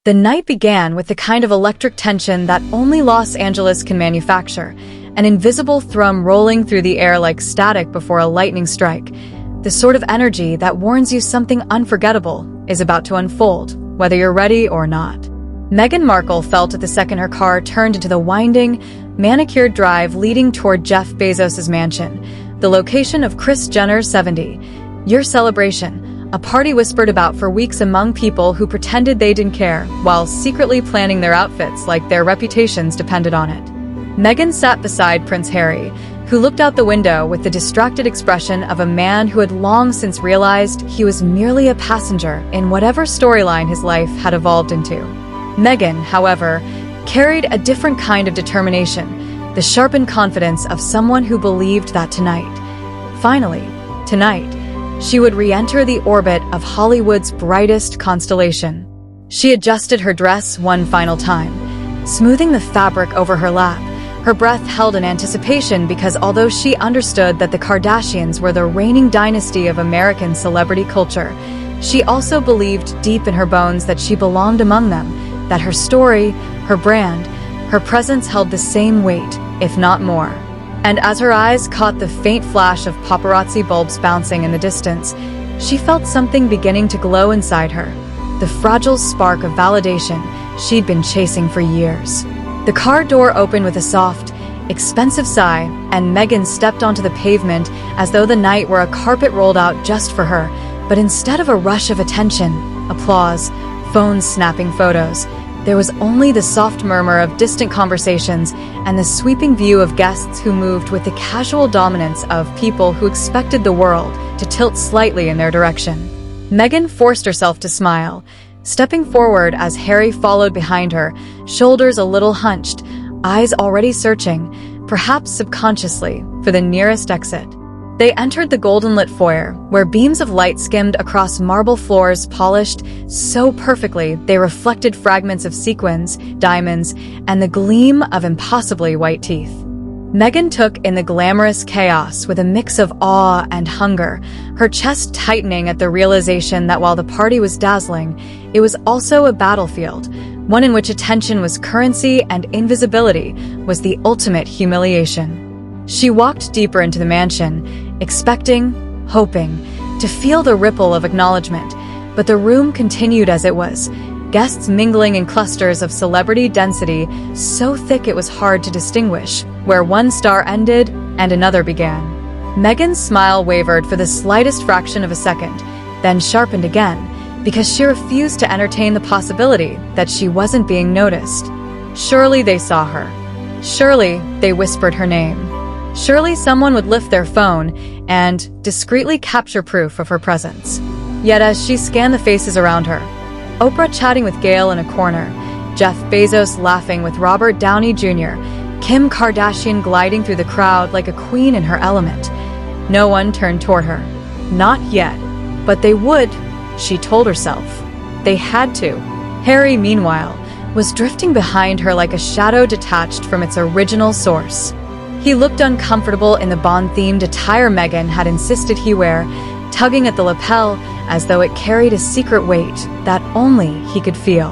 The night began with the kind of electric tension that only Los Angeles can manufacture, an invisible thrum rolling through the air like static before a lightning strike, the sort of energy that warns you something unforgettable is about to unfold, whether you're ready or not. Meghan Markle felt it the second her car turned into the winding, manicured drive leading toward Jeff Bezos' mansion, the location of Kris Jenner's 70-year celebration, a party whispered about for weeks among people who pretended they didn't care, while secretly planning their outfits like their reputations depended on it. Meghan sat beside Prince Harry, who looked out the window with the distracted expression of a man who had long since realized he was merely a passenger in whatever storyline his life had evolved into. Meghan, however, carried a different kind of determination, the sharpened confidence of someone who believed that tonight, she would re-enter the orbit of Hollywood's brightest constellation. She adjusted her dress one final time, smoothing the fabric over her lap, her breath held in anticipation because although she understood that the Kardashians were the reigning dynasty of American celebrity culture, she also believed deep in her bones that she belonged among them, that her story, her brand, her presence held the same weight, if not more. And as her eyes caught the faint flash of paparazzi bulbs bouncing in the distance, she felt something beginning to glow inside her, the fragile spark of validation she'd been chasing for years. The car door opened with a soft, expensive sigh, and Meghan stepped onto the pavement as though the night were a carpet rolled out just for her. But instead of a rush of attention, applause, phones snapping photos, there was only the soft murmur of distant conversations and the sweeping view of guests who moved with the casual dominance of people who expected the world to tilt slightly in their direction. Meghan forced herself to smile, stepping forward as Harry followed behind her, shoulders a little hunched, eyes already searching, perhaps subconsciously, for the nearest exit. They entered the golden-lit foyer, where beams of light skimmed across marble floors polished so perfectly they reflected fragments of sequins, diamonds, and the gleam of impossibly white teeth. Meghan took in the glamorous chaos with a mix of awe and hunger, her chest tightening at the realization that while the party was dazzling, it was also a battlefield, one in which attention was currency and invisibility was the ultimate humiliation. She walked deeper into the mansion, expecting, hoping, to feel the ripple of acknowledgement, but the room continued as it was, guests mingling in clusters of celebrity density so thick it was hard to distinguish where one star ended and another began. Meghan's smile wavered for the slightest fraction of a second, then sharpened again, because she refused to entertain the possibility that she wasn't being noticed. Surely they saw her. Surely they whispered her name. Surely someone would lift their phone and discreetly capture proof of her presence. Yet as she scanned the faces around her, Oprah chatting with Gayle in a corner, Jeff Bezos laughing with Robert Downey Jr., Kim Kardashian gliding through the crowd like a queen in her element, no one turned toward her. Not yet. But they would, she told herself. They had to. Harry, meanwhile, was drifting behind her like a shadow detached from its original source. He looked uncomfortable in the Bond-themed attire Meghan had insisted he wear, tugging at the lapel as though it carried a secret weight that only he could feel.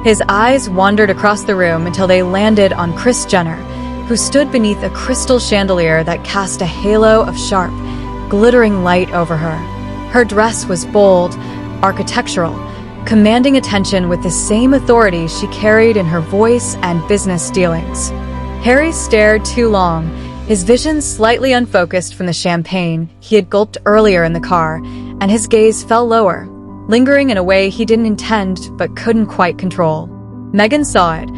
His eyes wandered across the room until they landed on Kris Jenner, who stood beneath a crystal chandelier that cast a halo of sharp, glittering light over her. Her dress was bold, architectural, commanding attention with the same authority she carried in her voice and business dealings. Harry stared too long, his vision slightly unfocused from the champagne he had gulped earlier in the car, and his gaze fell lower, lingering in a way he didn't intend but couldn't quite control. Meghan saw it.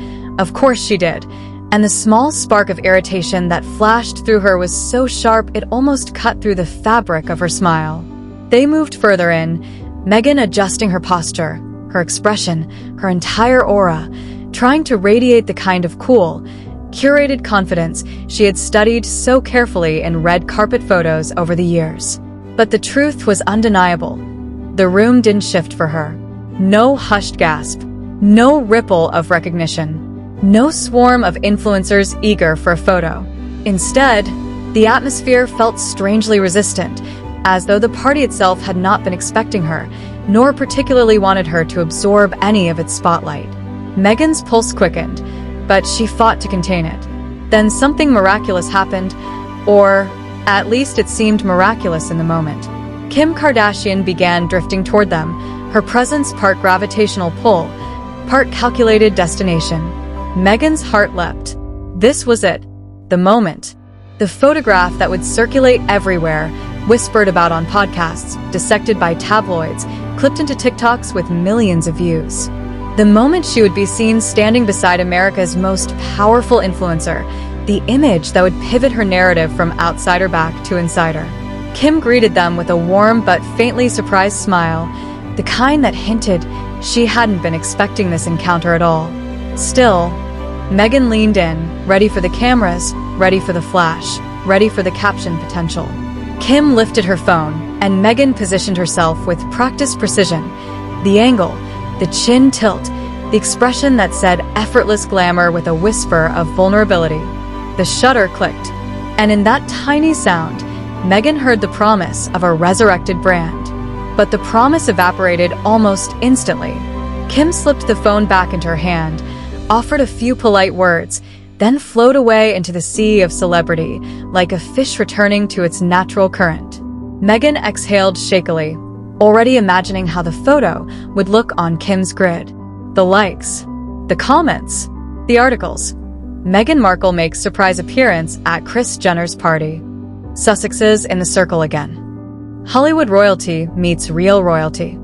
Of course she did. And the small spark of irritation that flashed through her was so sharp it almost cut through the fabric of her smile. They moved further in, Meghan adjusting her posture, her expression, her entire aura, trying to radiate the kind of cool, curated confidence she had studied so carefully in red carpet photos over the years. But the truth was undeniable. The room didn't shift for her. No hushed gasp, no ripple of recognition, no swarm of influencers eager for a photo. Instead, the atmosphere felt strangely resistant, as though the party itself had not been expecting her, nor particularly wanted her to absorb any of its spotlight. Meghan's pulse quickened, but she fought to contain it. Then something miraculous happened, or at least it seemed miraculous in the moment. Kim Kardashian began drifting toward them, her presence part gravitational pull, part calculated destination. Meghan's heart leapt. This was it. The moment. The photograph that would circulate everywhere, whispered about on podcasts, dissected by tabloids, clipped into TikToks with millions of views. The moment she would be seen standing beside America's most powerful influencer, the image that would pivot her narrative from outsider back to insider. Kim greeted them with a warm but faintly surprised smile, the kind that hinted she hadn't been expecting this encounter at all. Still, Meghan leaned in, ready for the cameras, ready for the flash, ready for the caption potential. Kim lifted her phone, and Meghan positioned herself with practiced precision. The angle, the chin tilt, the expression that said effortless glamour with a whisper of vulnerability. The shutter clicked, and in that tiny sound, Meghan heard the promise of a resurrected brand. But the promise evaporated almost instantly. Kim slipped the phone back into her hand, offered a few polite words, then flowed away into the sea of celebrity, like a fish returning to its natural current. Meghan exhaled shakily, already imagining how the photo would look on Kim's grid. The likes, the comments, the articles. Meghan Markle makes surprise appearance at Kris Jenner's party. Sussexes in the circle again. Hollywood royalty meets real royalty.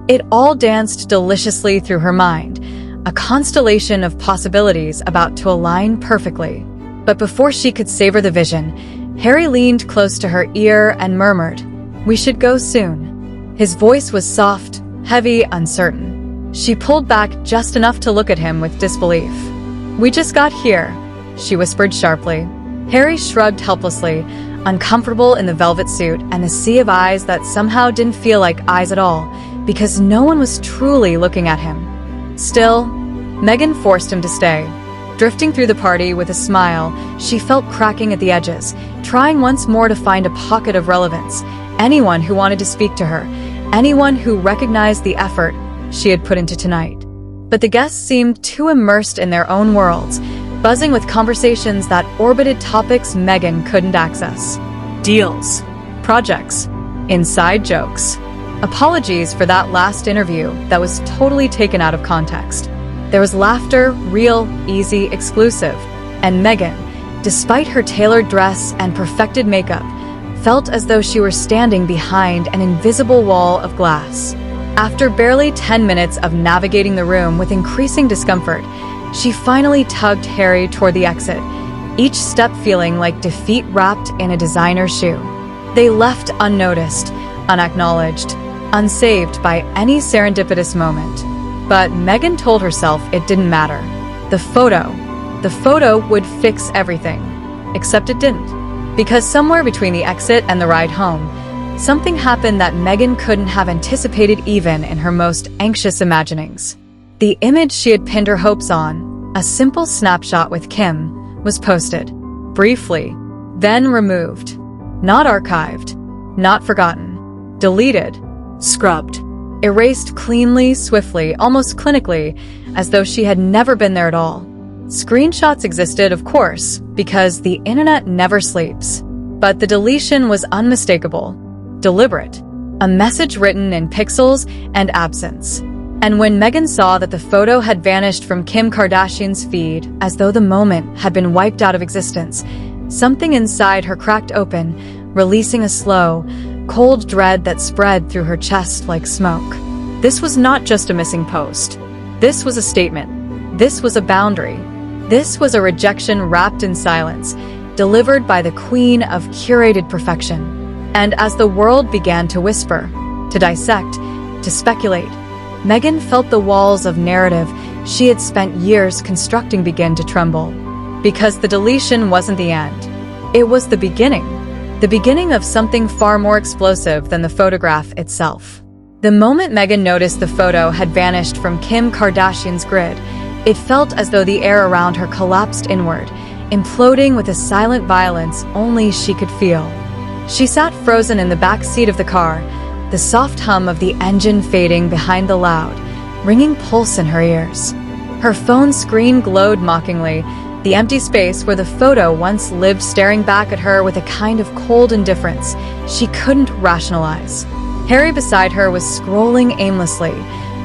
It all danced deliciously through her mind, a constellation of possibilities about to align perfectly. But before she could savor the vision, Harry leaned close to her ear and murmured, "We should go soon." His voice was soft, heavy, uncertain. She pulled back just enough to look at him with disbelief. "We just got here," she whispered sharply. Harry shrugged helplessly, uncomfortable in the velvet suit and a sea of eyes that somehow didn't feel like eyes at all, because no one was truly looking at him. Still, Meghan forced him to stay. Drifting through the party with a smile, she felt cracking at the edges, trying once more to find a pocket of relevance, anyone who wanted to speak to her, anyone who recognized the effort she had put into tonight. But the guests seemed too immersed in their own worlds, buzzing with conversations that orbited topics Meghan couldn't access. Deals, projects, inside jokes. Apologies for that last interview that was totally taken out of context. There was laughter, real, easy, exclusive. And Meghan, despite her tailored dress and perfected makeup, felt as though she were standing behind an invisible wall of glass. After barely 10 minutes of navigating the room with increasing discomfort, she finally tugged Harry toward the exit, each step feeling like defeat wrapped in a designer shoe. They left unnoticed, unacknowledged, unsaved by any serendipitous moment. But Meghan told herself it didn't matter. The photo would fix everything. Except it didn't. Because somewhere between the exit and the ride home, something happened that Meghan couldn't have anticipated even in her most anxious imaginings. The image she had pinned her hopes on, a simple snapshot with Kim, was posted. Briefly, then removed. Not archived. Not forgotten. Deleted. Scrubbed. Erased cleanly, swiftly, almost clinically, as though she had never been there at all. Screenshots existed, of course, because the internet never sleeps. But the deletion was unmistakable. Deliberate. A message written in pixels and absence. And when Meghan saw that the photo had vanished from Kim Kardashian's feed, as though the moment had been wiped out of existence, something inside her cracked open, releasing a slow, cold dread that spread through her chest like smoke. This was not just a missing post. This was a statement. This was a boundary. This was a rejection wrapped in silence, delivered by the queen of curated perfection. And as the world began to whisper, to dissect, to speculate, Meghan felt the walls of narrative she had spent years constructing begin to tremble. Because the deletion wasn't the end. It was the beginning. The beginning of something far more explosive than the photograph itself. The moment Meghan noticed the photo had vanished from Kim Kardashian's grid, it felt as though the air around her collapsed inward, imploding with a silent violence only she could feel. She sat frozen in the back seat of the car, the soft hum of the engine fading behind the loud, ringing pulse in her ears. Her phone screen glowed mockingly, the empty space where the photo once lived staring back at her with a kind of cold indifference she couldn't rationalize. Harry beside her was scrolling aimlessly,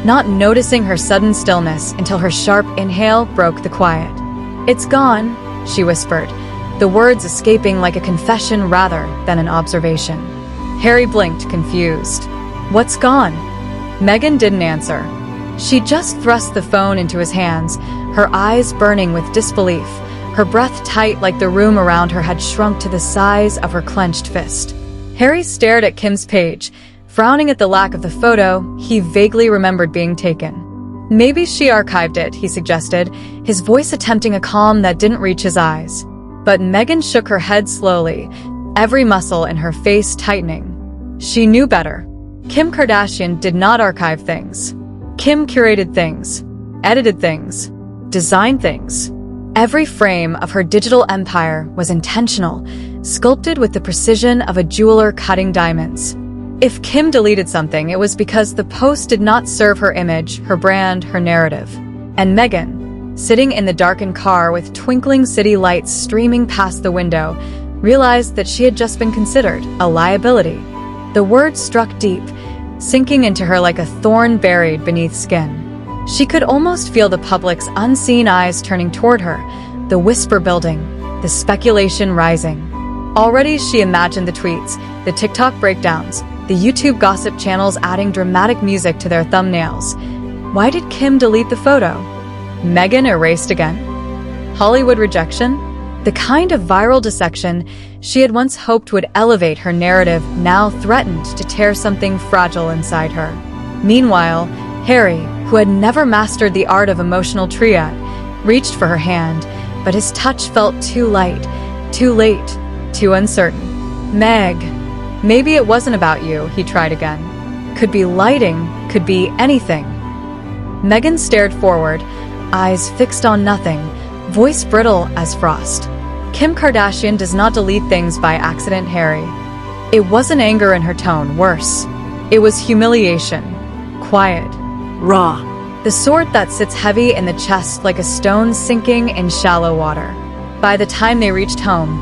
not noticing her sudden stillness until her sharp inhale broke the quiet. "It's gone," she whispered, the words escaping like a confession rather than an observation. Harry blinked, confused. "What's gone?" Meghan didn't answer. She just thrust the phone into his hands, her eyes burning with disbelief, her breath tight like the room around her had shrunk to the size of her clenched fist. Harry stared at Kim's page, frowning at the lack of the photo he vaguely remembered being taken. "Maybe she archived it," he suggested, his voice attempting a calm that didn't reach his eyes. But Meghan shook her head slowly, every muscle in her face tightening. She knew better. Kim Kardashian did not archive things. Kim curated things, edited things, designed things. Every frame of her digital empire was intentional, sculpted with the precision of a jeweler cutting diamonds. If Kim deleted something, it was because the post did not serve her image, her brand, her narrative. And Meghan, sitting in the darkened car with twinkling city lights streaming past the window, realized that she had just been considered a liability. The word struck deep, sinking into her like a thorn buried beneath skin. She could almost feel the public's unseen eyes turning toward her, the whisper building, the speculation rising. Already she imagined the tweets, the TikTok breakdowns, the YouTube gossip channels adding dramatic music to their thumbnails. Why did Kim delete the photo? Meghan erased again? Hollywood rejection? The kind of viral dissection she had once hoped would elevate her narrative now threatened to tear something fragile inside her. Meanwhile, Harry, who had never mastered the art of emotional triad, reached for her hand, but his touch felt too light, too late, too uncertain. "Meg, maybe it wasn't about you," he tried again. "Could be lighting, could be anything." Meghan stared forward, eyes fixed on nothing, voice brittle as frost. "Kim Kardashian does not delete things by accident, Harry." It wasn't anger in her tone, worse. It was humiliation. Quiet. Raw. The sort that sits heavy in the chest like a stone sinking in shallow water. By the time they reached home,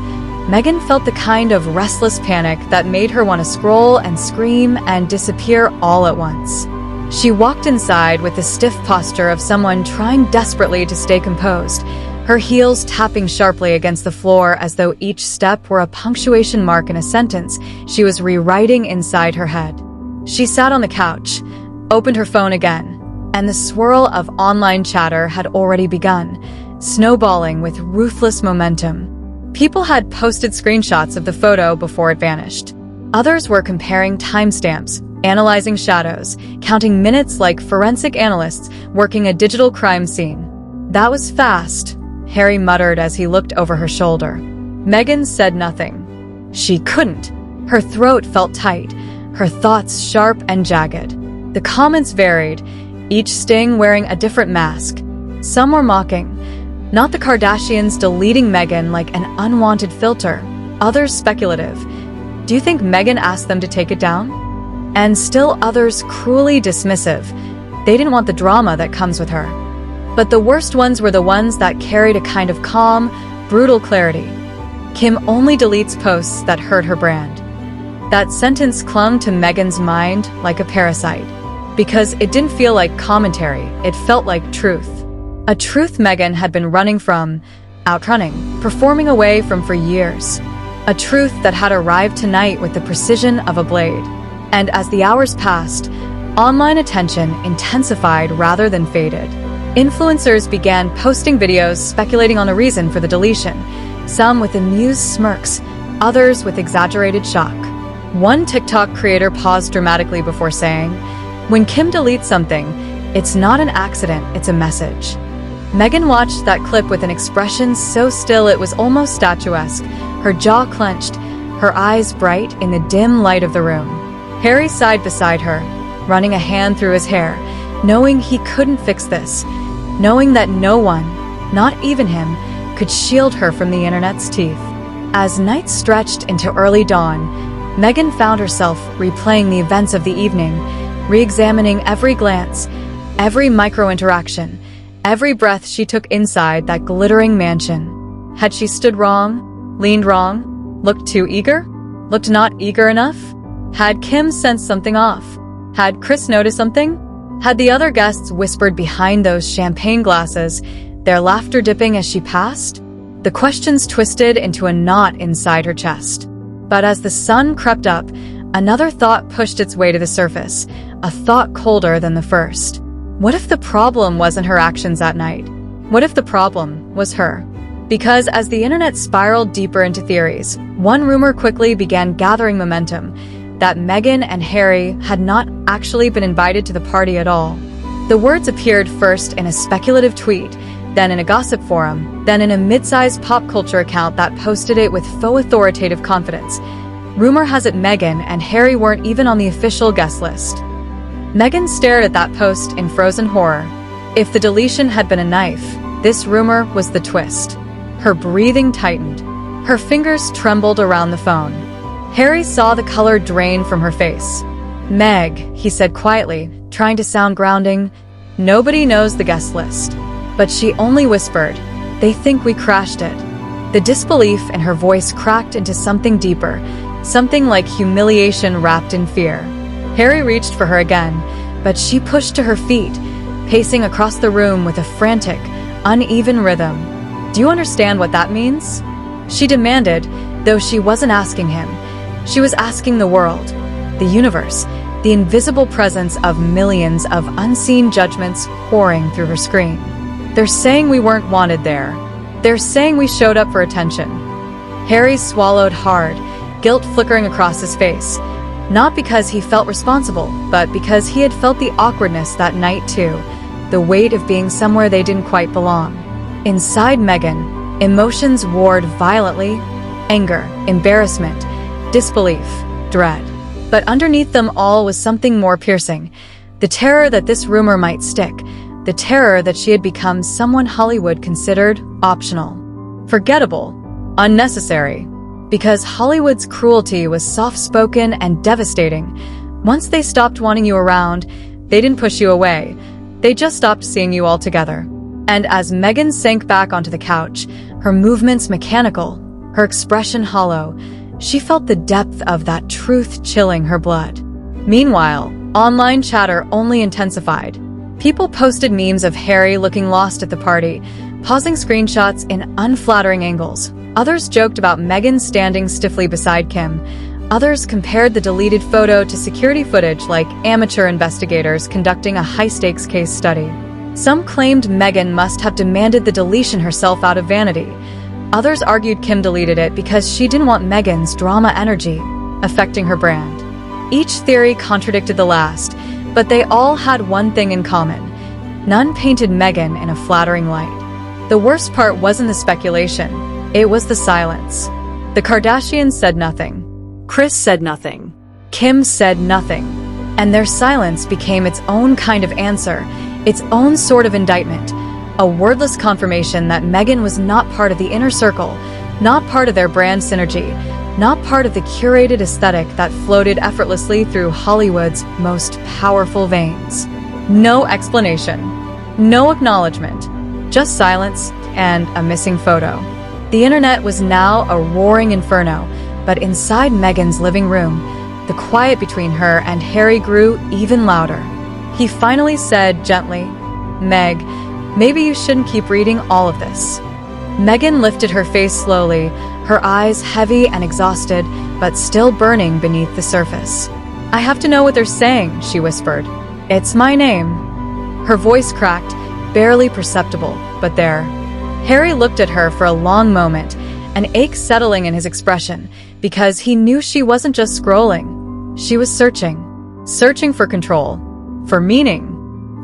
Meghan felt the kind of restless panic that made her want to scroll and scream and disappear all at once. She walked inside with the stiff posture of someone trying desperately to stay composed, her heels tapping sharply against the floor as though each step were a punctuation mark in a sentence she was rewriting inside her head. She sat on the couch, opened her phone again, and the swirl of online chatter had already begun, snowballing with ruthless momentum. People had posted screenshots of the photo before it vanished. Others were comparing timestamps, analyzing shadows, counting minutes like forensic analysts working a digital crime scene. "That was fast," Harry muttered as he looked over her shoulder. Meghan said nothing. She couldn't. Her throat felt tight, her thoughts sharp and jagged. The comments varied, each sting wearing a different mask. Some were mocking, not the Kardashians deleting Meghan like an unwanted filter. Others speculative. Do you think Meghan asked them to take it down? And still others cruelly dismissive. They didn't want the drama that comes with her. But the worst ones were the ones that carried a kind of calm, brutal clarity. Kim only deletes posts that hurt her brand. That sentence clung to Meghan's mind like a parasite, because it didn't feel like commentary, it felt like truth. A truth Meghan had been running from, outrunning, performing away from for years. A truth that had arrived tonight with the precision of a blade. And as the hours passed, online attention intensified rather than faded. Influencers began posting videos speculating on the reason for the deletion, some with amused smirks, others with exaggerated shock. One TikTok creator paused dramatically before saying, "When Kim deletes something, it's not an accident, it's a message." Meghan watched that clip with an expression so still it was almost statuesque, her jaw clenched, her eyes bright in the dim light of the room. Harry sighed beside her, running a hand through his hair, knowing he couldn't fix this, knowing that no one, not even him, could shield her from the internet's teeth. As night stretched into early dawn, Meghan found herself replaying the events of the evening, re-examining every glance, every micro-interaction, every breath she took inside that glittering mansion. Had she stood wrong, leaned wrong, looked too eager, looked not eager enough? Had Kim sensed something off? Had Kris noticed something? Had the other guests whispered behind those champagne glasses, their laughter dipping as she passed? The questions twisted into a knot inside her chest. But as the sun crept up, another thought pushed its way to the surface, a thought colder than the first. What if the problem wasn't her actions that night? What if the problem was her? Because as the internet spiraled deeper into theories, one rumor quickly began gathering momentum, that Meghan and Harry had not actually been invited to the party at all. The words appeared first in a speculative tweet, then in a gossip forum, then in a mid-sized pop culture account that posted it with faux authoritative confidence. Rumor has it Meghan and Harry weren't even on the official guest list. Meghan stared at that post in frozen horror. If the deletion had been a knife, this rumor was the twist. Her breathing tightened. Her fingers trembled around the phone. Harry saw the color drain from her face. "Meg," he said quietly, trying to sound grounding, "nobody knows the guest list." But she only whispered, "They think we crashed it." The disbelief in her voice cracked into something deeper, something like humiliation wrapped in fear. Harry reached for her again, but she pushed to her feet, pacing across the room with a frantic, uneven rhythm. "Do you understand what that means?" she demanded, though she wasn't asking him. She was asking the world, the universe, the invisible presence of millions of unseen judgments pouring through her screen. "They're saying we weren't wanted there. They're saying we showed up for attention." Harry swallowed hard, guilt flickering across his face. Not because he felt responsible, but because he had felt the awkwardness that night too, the weight of being somewhere they didn't quite belong. Inside Meghan, emotions warred violently: anger, embarrassment, disbelief, dread. But underneath them all was something more piercing, the terror that this rumor might stick, the terror that she had become someone Hollywood considered optional, forgettable, unnecessary. Because Hollywood's cruelty was soft-spoken and devastating. Once they stopped wanting you around, they didn't push you away. They just stopped seeing you altogether. And as Meghan sank back onto the couch, her movements mechanical, her expression hollow, she felt the depth of that truth chilling her blood. Meanwhile, online chatter only intensified. People posted memes of Harry looking lost at the party, pausing screenshots in unflattering angles. Others joked about Meghan standing stiffly beside Kim. Others compared the deleted photo to security footage like amateur investigators conducting a high-stakes case study. Some claimed Meghan must have demanded the deletion herself out of vanity. Others argued Kim deleted it because she didn't want Meghan's drama energy affecting her brand. Each theory contradicted the last, but they all had one thing in common. None painted Meghan in a flattering light. The worst part wasn't the speculation. It was the silence. The Kardashians said nothing. Kris said nothing. Kim said nothing. And their silence became its own kind of answer, its own sort of indictment, a wordless confirmation that Meghan was not part of the inner circle, not part of their brand synergy, not part of the curated aesthetic that floated effortlessly through Hollywood's most powerful veins. No explanation, no acknowledgement, just silence and a missing photo. The internet was now a roaring inferno, but inside Meghan's living room, the quiet between her and Harry grew even louder. He finally said gently, "Meg, maybe you shouldn't keep reading all of this." Meghan lifted her face slowly, her eyes heavy and exhausted, but still burning beneath the surface. "I have to know what they're saying," she whispered. "It's my name." Her voice cracked, barely perceptible, but there. Harry looked at her for a long moment, an ache settling in his expression, because he knew she wasn't just scrolling. She was searching for control, for meaning,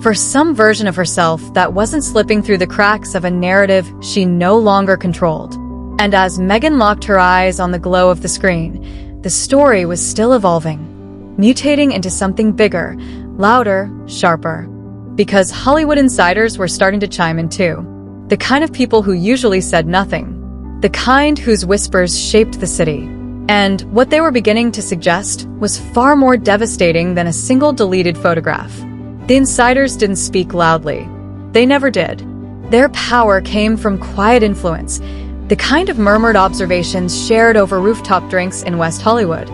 for some version of herself that wasn't slipping through the cracks of a narrative she no longer controlled. And as Meghan locked her eyes on the glow of the screen, the story was still evolving, mutating into something bigger, louder, sharper. Because Hollywood insiders were starting to chime in too. The kind of people who usually said nothing. The kind whose whispers shaped the city. And what they were beginning to suggest was far more devastating than a single deleted photograph. The insiders didn't speak loudly. They never did. Their power came from quiet influence, the kind of murmured observations shared over rooftop drinks in West Hollywood,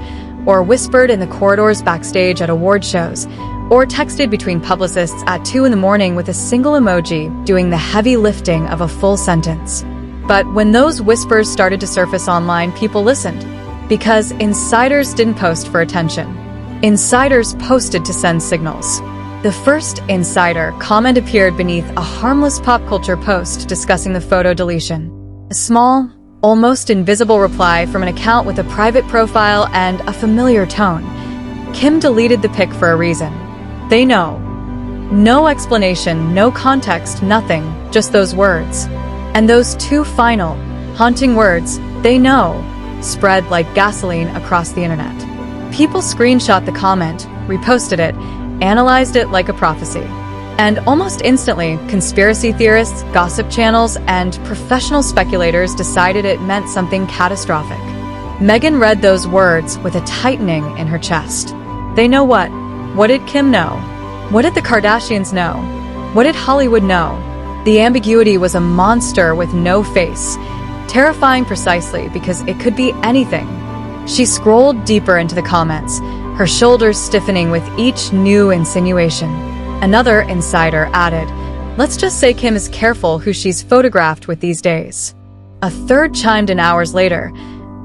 or whispered in the corridors backstage at award shows, or texted between publicists at 2 a.m. with a single emoji doing the heavy lifting of a full sentence. But when those whispers started to surface online, people listened. Because insiders didn't post for attention. Insiders posted to send signals. The first insider comment appeared beneath a harmless pop culture post discussing the photo deletion. A small, almost invisible reply from an account with a private profile and a familiar tone. Kim deleted the pic for a reason. They know. No explanation, no context, nothing, just those words. And those two final, haunting words, they know, spread like gasoline across the internet. People screenshot the comment, reposted it, analyzed it like a prophecy. And almost instantly, conspiracy theorists, gossip channels, and professional speculators decided it meant something catastrophic. Meghan read those words with a tightening in her chest. They know what? What did Kim know? What did the Kardashians know? What did Hollywood know? The ambiguity was a monster with no face. Terrifying precisely because it could be anything. She scrolled deeper into the comments, her shoulders stiffening with each new insinuation. Another insider added, "Let's just say Kim is careful who she's photographed with these days." A third chimed in hours later,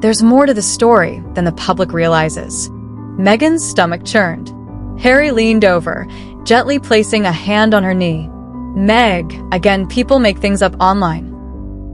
"There's more to the story than the public realizes." Meghan's stomach churned. Harry leaned over, gently placing a hand on her knee. "Meg," again, people make things up online.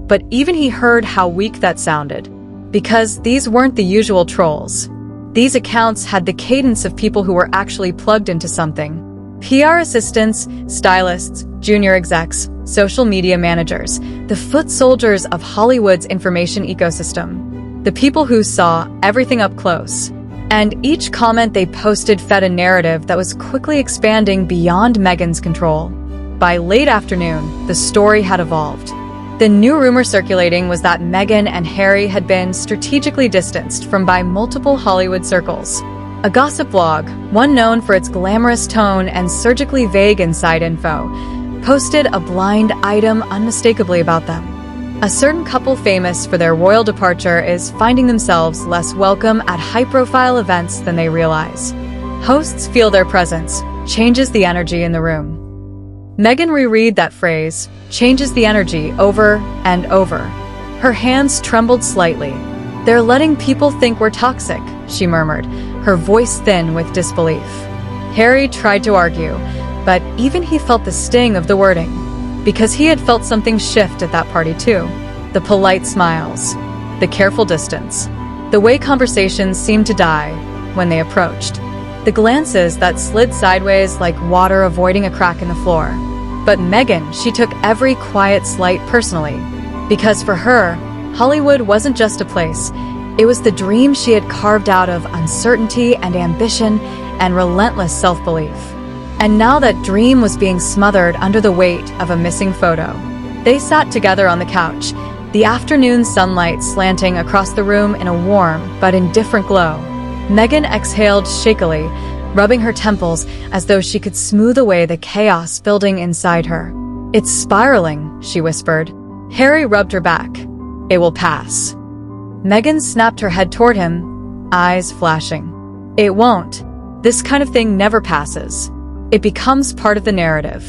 But even he heard how weak that sounded. Because these weren't the usual trolls. These accounts had the cadence of people who were actually plugged into something. PR assistants, stylists, junior execs, social media managers, the foot soldiers of Hollywood's information ecosystem. The people who saw everything up close. And each comment they posted fed a narrative that was quickly expanding beyond Meghan's control. By late afternoon, the story had evolved. The new rumor circulating was that Meghan and Harry had been strategically distanced from by multiple Hollywood circles. A gossip blog, one known for its glamorous tone and surgically vague inside info, posted a blind item unmistakably about them. A certain couple famous for their royal departure is finding themselves less welcome at high-profile events than they realize. Hosts feel their presence, changes the energy in the room. Meghan reread that phrase, changes the energy, over and over. Her hands trembled slightly. "They're letting people think we're toxic," she murmured, her voice thin with disbelief. Harry tried to argue, but even he felt the sting of the wording. Because he had felt something shift at that party too. The polite smiles, the careful distance, the way conversations seemed to die when they approached. The glances that slid sideways like water avoiding a crack in the floor. But Meghan, she took every quiet slight personally. Because for her, Hollywood wasn't just a place. It was the dream she had carved out of uncertainty and ambition and relentless self-belief. And now that dream was being smothered under the weight of a missing photo. They sat together on the couch, the afternoon sunlight slanting across the room in a warm but indifferent glow. Meghan exhaled shakily, rubbing her temples as though she could smooth away the chaos building inside her. "It's spiraling," she whispered. Harry rubbed her back. "It will pass." Meghan snapped her head toward him, eyes flashing. "It won't. This kind of thing never passes. It becomes part of the narrative."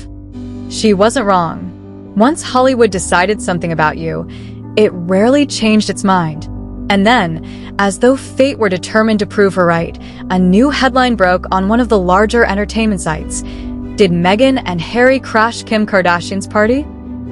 She wasn't wrong. Once Hollywood decided something about you, it rarely changed its mind. And then, as though fate were determined to prove her right, a new headline broke on one of the larger entertainment sites. Did Meghan and Harry crash Kim Kardashian's party?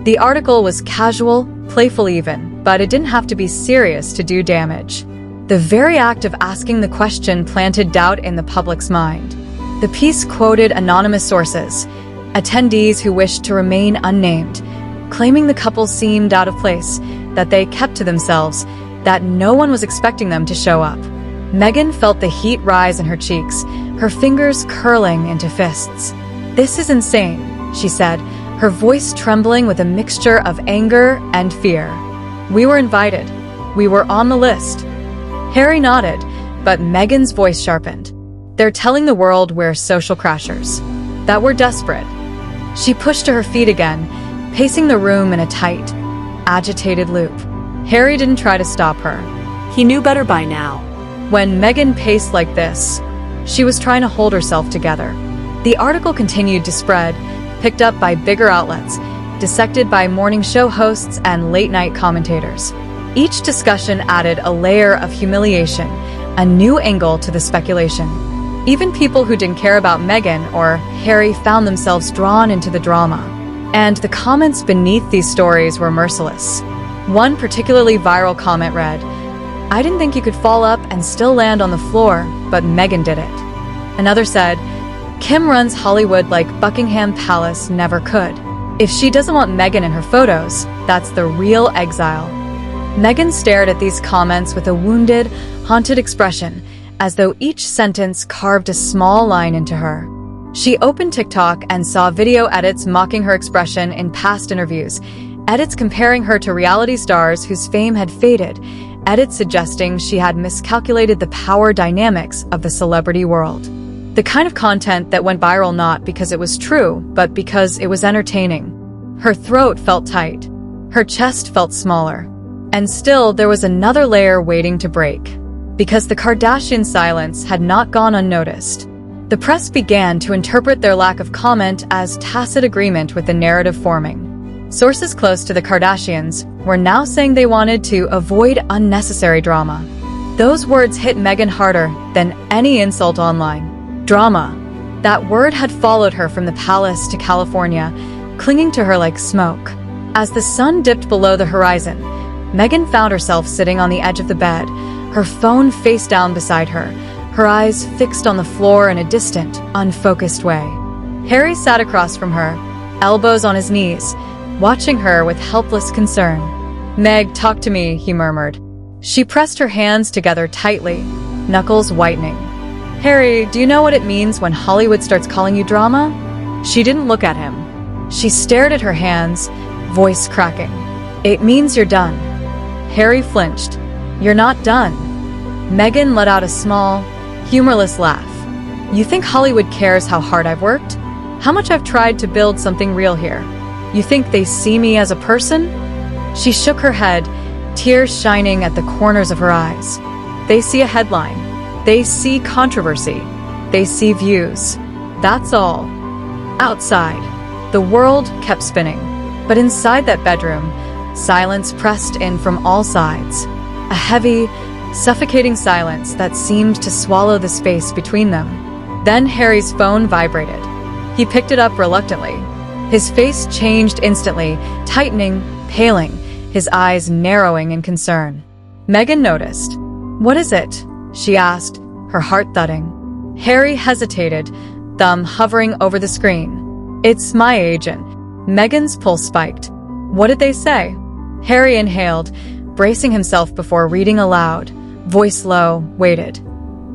The article was casual, playful even, but it didn't have to be serious to do damage. The very act of asking the question planted doubt in the public's mind. The piece quoted anonymous sources, attendees who wished to remain unnamed, claiming the couple seemed out of place, that they kept to themselves, that no one was expecting them to show up. Meghan felt the heat rise in her cheeks, her fingers curling into fists. "This is insane," she said, her voice trembling with a mixture of anger and fear. "We were invited. We were on the list." Harry nodded, but Meghan's voice sharpened. "They're telling the world we're social crashers, that we're desperate." She pushed to her feet again, pacing the room in a tight, agitated loop. Harry didn't try to stop her. He knew better by now. When Meghan paced like this, she was trying to hold herself together. The article continued to spread, picked up by bigger outlets, dissected by morning show hosts and late-night commentators. Each discussion added a layer of humiliation, a new angle to the speculation. Even people who didn't care about Meghan or Harry found themselves drawn into the drama. And the comments beneath these stories were merciless. One particularly viral comment read, "I didn't think you could fall up and still land on the floor, but Meghan did it." Another said, "Kim runs Hollywood like Buckingham Palace never could. If she doesn't want Meghan in her photos, that's the real exile." Meghan stared at these comments with a wounded, haunted expression, as though each sentence carved a small line into her. She opened TikTok and saw video edits mocking her expression in past interviews, edits comparing her to reality stars whose fame had faded, edits suggesting she had miscalculated the power dynamics of the celebrity world. The kind of content that went viral not because it was true, but because it was entertaining. Her throat felt tight. Her chest felt smaller. And still, there was another layer waiting to break. Because the Kardashian silence had not gone unnoticed. The press began to interpret their lack of comment as tacit agreement with the narrative forming. Sources close to the Kardashians were now saying they wanted to avoid unnecessary drama. Those words hit Meghan harder than any insult online. Drama. That word had followed her from the palace to California, clinging to her like smoke. As the sun dipped below the horizon, Meghan found herself sitting on the edge of the bed, her phone face down beside her eyes fixed on the floor in a distant, unfocused way. Harry sat across from her, elbows on his knees, watching her with helpless concern. "Meg, talk to me," he murmured. She pressed her hands together tightly, knuckles whitening. "Harry, do you know what it means when Hollywood starts calling you drama?" She didn't look at him. She stared at her hands, voice cracking. "It means you're done." Harry flinched. "You're not done." Meghan let out a small, humorless laugh. "You think Hollywood cares how hard I've worked? How much I've tried to build something real here? You think they see me as a person?" She shook her head, tears shining at the corners of her eyes. "They see a headline. They see controversy. They see views. That's all." Outside, the world kept spinning. But inside that bedroom, silence pressed in from all sides. A heavy, suffocating silence that seemed to swallow the space between them. Then Harry's phone vibrated. He picked it up reluctantly. His face changed instantly, tightening, paling, his eyes narrowing in concern. Meghan noticed. "What is it?" she asked, her heart thudding. Harry hesitated, thumb hovering over the screen. "It's my agent." Meghan's pulse spiked. "What did they say?" Harry inhaled, bracing himself before reading aloud, voice low, waited.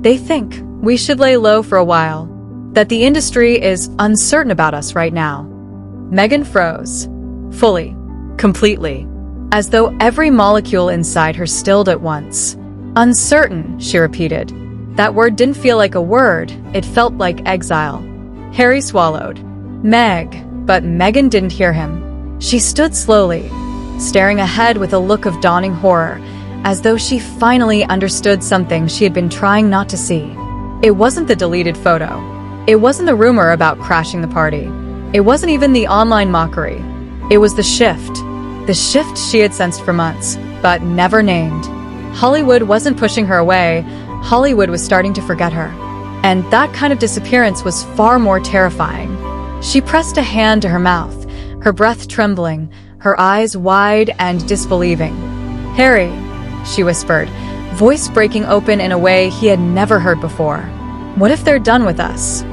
"They think we should lay low for a while, that the industry is uncertain about us right now." Meghan froze. Fully. Completely. As though every molecule inside her stilled at once. "Uncertain," she repeated. That word didn't feel like a word, it felt like exile. Harry swallowed. "Meg," but Meghan didn't hear him. She stood slowly, staring ahead with a look of dawning horror, as though she finally understood something she had been trying not to see. It wasn't the deleted photo. It wasn't the rumor about crashing the party. It wasn't even the online mockery. It was the shift. The shift she had sensed for months, but never named. Hollywood wasn't pushing her away. Hollywood was starting to forget her. And that kind of disappearance was far more terrifying. She pressed a hand to her mouth, her breath trembling, her eyes wide and disbelieving. "Harry," she whispered, voice breaking open in a way he had never heard before. "What if they're done with us?"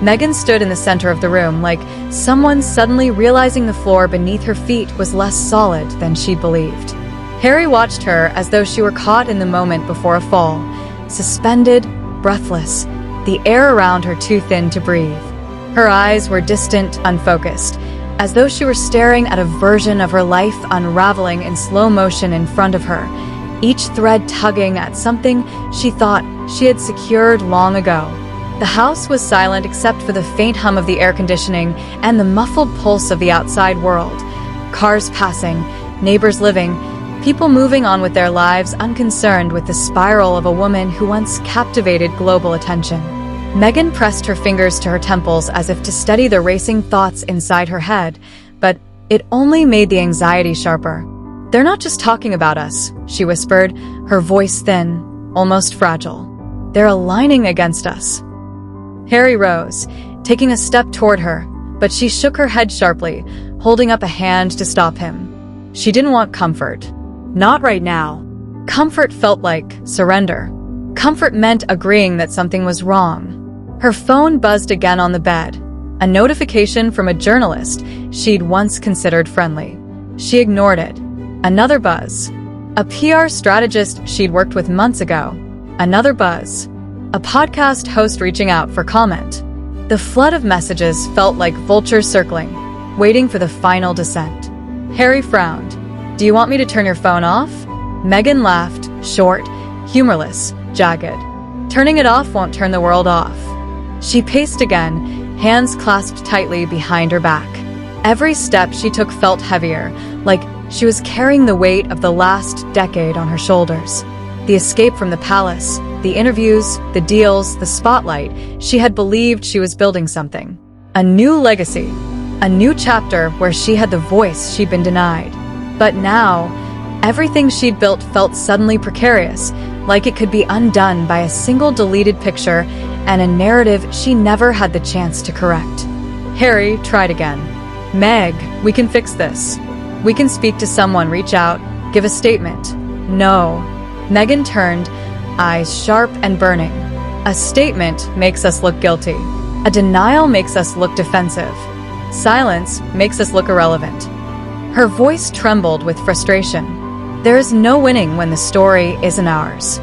Meghan stood in the center of the room, like someone suddenly realizing the floor beneath her feet was less solid than she'd believed. Harry watched her as though she were caught in the moment before a fall, suspended, breathless, the air around her too thin to breathe. Her eyes were distant, unfocused, as though she were staring at a version of her life unraveling in slow motion in front of her, each thread tugging at something she thought she had secured long ago. The house was silent except for the faint hum of the air conditioning and the muffled pulse of the outside world. Cars passing, neighbors living, people moving on with their lives unconcerned with the spiral of a woman who once captivated global attention. Meghan pressed her fingers to her temples as if to steady the racing thoughts inside her head, but it only made the anxiety sharper. "They're not just talking about us," she whispered, her voice thin, almost fragile. "They're aligning against us." Harry rose, taking a step toward her, but she shook her head sharply, holding up a hand to stop him. She didn't want comfort. Not right now. Comfort felt like surrender. Comfort meant agreeing that something was wrong. Her phone buzzed again on the bed, a notification from a journalist she'd once considered friendly. She ignored it. Another buzz. A PR strategist she'd worked with months ago. Another buzz. A podcast host reaching out for comment. The flood of messages felt like vultures circling, waiting for the final descent. Harry frowned. "Do you want me to turn your phone off?" Meghan laughed, short, humorless, jagged. "Turning it off won't turn the world off." She paced again, hands clasped tightly behind her back. Every step she took felt heavier, like she was carrying the weight of the last decade on her shoulders. The escape from the palace, the interviews, the deals, the spotlight, she had believed she was building something. A new legacy, a new chapter where she had the voice she'd been denied. But now, everything she'd built felt suddenly precarious, like it could be undone by a single deleted picture and a narrative she never had the chance to correct. Harry tried again. "Meg, we can fix this. We can speak to someone, reach out, give a statement." "No." Meghan turned, eyes sharp and burning. "A statement makes us look guilty. A denial makes us look defensive. Silence makes us look irrelevant." Her voice trembled with frustration. There is no winning when the story isn't ours.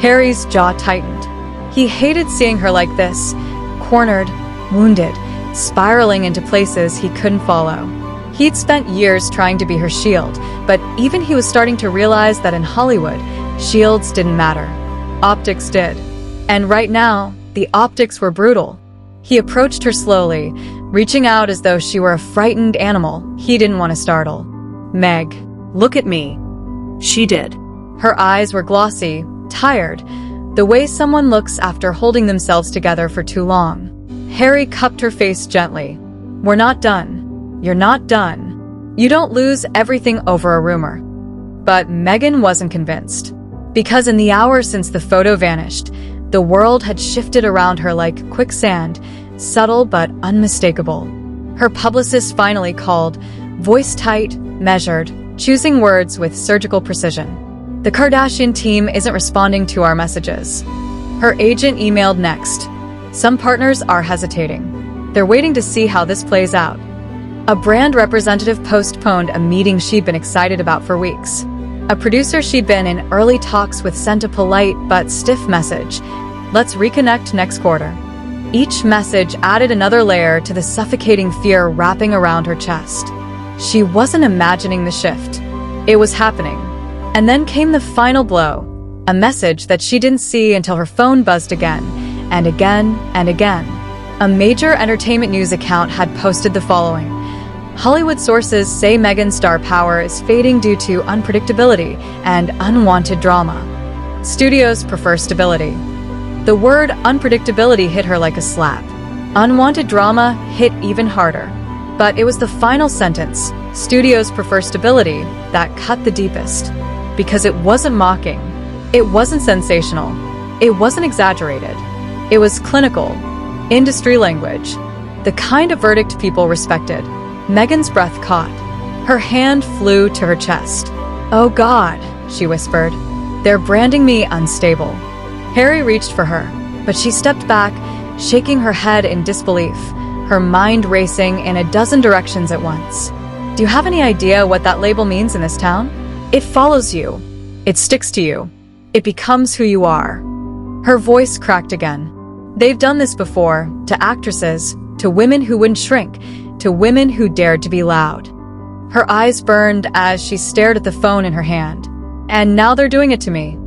Harry's jaw tightened. He hated seeing her like this, cornered, wounded, spiraling into places he couldn't follow. He'd spent years trying to be her shield, but even he was starting to realize that in Hollywood, shields didn't matter. Optics did. And right now, the optics were brutal. He approached her slowly, reaching out as though she were a frightened animal he didn't want to startle. "Meg, look at me." She did. Her eyes were glossy, tired, the way someone looks after holding themselves together for too long. Harry cupped her face gently. "We're not done. You're not done. You don't lose everything over a rumor." But Meghan wasn't convinced. Because in the hours since the photo vanished, the world had shifted around her like quicksand, subtle but unmistakable. Her publicist finally called, voice tight, measured, choosing words with surgical precision. "The Kardashian team isn't responding to our messages." Her agent emailed next. "Some partners are hesitating. They're waiting to see how this plays out." A brand representative postponed a meeting she'd been excited about for weeks. A producer she'd been in early talks with sent a polite but stiff message. "Let's reconnect next quarter." Each message added another layer to the suffocating fear wrapping around her chest. She wasn't imagining the shift. It was happening. And then came the final blow, a message that she didn't see until her phone buzzed again, and again, and again. A major entertainment news account had posted the following. "Hollywood sources say Meghan's star power is fading due to unpredictability and unwanted drama. Studios prefer stability." The word unpredictability hit her like a slap. Unwanted drama hit even harder. But it was the final sentence, "Studios prefer stability," that cut the deepest. Because it wasn't mocking. It wasn't sensational. It wasn't exaggerated. It was clinical. Industry language. The kind of verdict people respected. Meghan's breath caught. Her hand flew to her chest. "Oh God," she whispered. "They're branding me unstable." Harry reached for her, but she stepped back, shaking her head in disbelief, her mind racing in a dozen directions at once. "Do you have any idea what that label means in this town? It follows you. It sticks to you. It becomes who you are." Her voice cracked again. They've done this before, to actresses, to women who wouldn't shrink, to women who dared to be loud. Her eyes burned as she stared at the phone in her hand. And now they're doing it to me.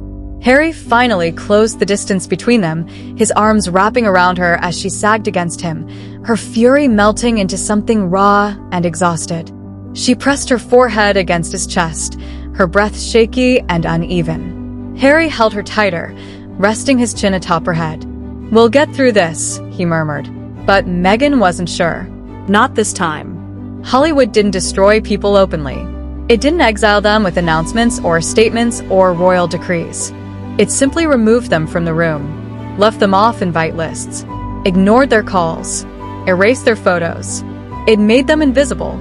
Harry finally closed the distance between them, his arms wrapping around her as she sagged against him, her fury melting into something raw and exhausted. She pressed her forehead against his chest, her breath shaky and uneven. Harry held her tighter, resting his chin atop her head. "We'll get through this," he murmured. But Meghan wasn't sure. Not this time. Hollywood didn't destroy people openly. It didn't exile them with announcements or statements or royal decrees. It simply removed them from the room, left them off invite lists, ignored their calls, erased their photos. It made them invisible.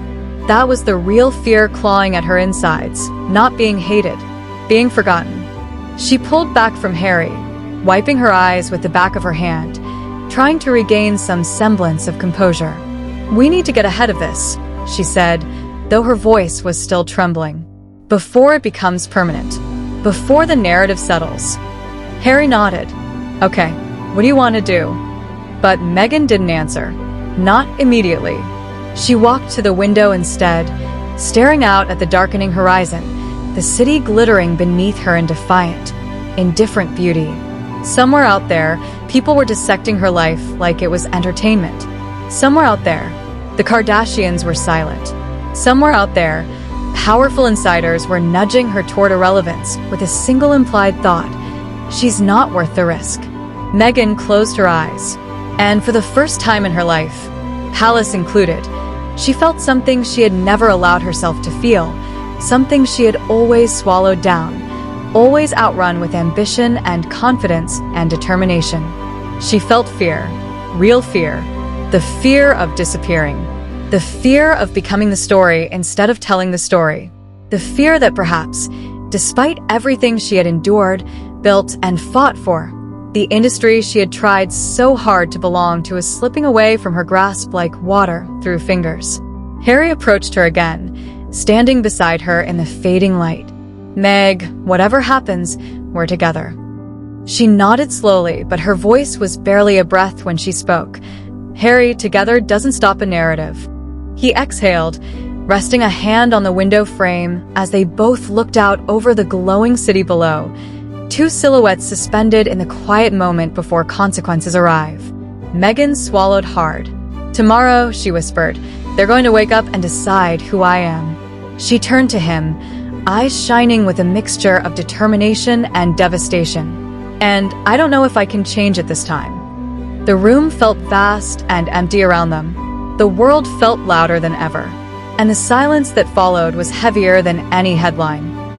That was the real fear clawing at her insides, not being hated, being forgotten. She pulled back from Harry, wiping her eyes with the back of her hand, trying to regain some semblance of composure. "We need to get ahead of this," she said, though her voice was still trembling. "Before it becomes permanent. Before the narrative settles." Harry nodded. "Okay, what do you want to do?" But Meghan didn't answer. Not immediately. She walked to the window instead, staring out at the darkening horizon, the city glittering beneath her in defiant, indifferent beauty. Somewhere out there, people were dissecting her life like it was entertainment. Somewhere out there, the Kardashians were silent. Somewhere out there, powerful insiders were nudging her toward irrelevance with a single implied thought: she's not worth the risk. Meghan closed her eyes, and for the first time in her life, Palace included, she felt something she had never allowed herself to feel, something she had always swallowed down, always outrun with ambition and confidence and determination. She felt fear, real fear, the fear of disappearing. The fear of becoming the story instead of telling the story. The fear that perhaps, despite everything she had endured, built, and fought for, the industry she had tried so hard to belong to was slipping away from her grasp like water through fingers. Harry approached her again, standing beside her in the fading light. "Meg, whatever happens, we're together." She nodded slowly, but her voice was barely a breath when she spoke. "Harry, together doesn't stop a narrative." He exhaled, resting a hand on the window frame as they both looked out over the glowing city below, two silhouettes suspended in the quiet moment before consequences arrive. Meghan swallowed hard. "Tomorrow," she whispered, "they're going to wake up and decide who I am." She turned to him, eyes shining with a mixture of determination and devastation. "And I don't know if I can change it this time." The room felt vast and empty around them. The world felt louder than ever, and the silence that followed was heavier than any headline.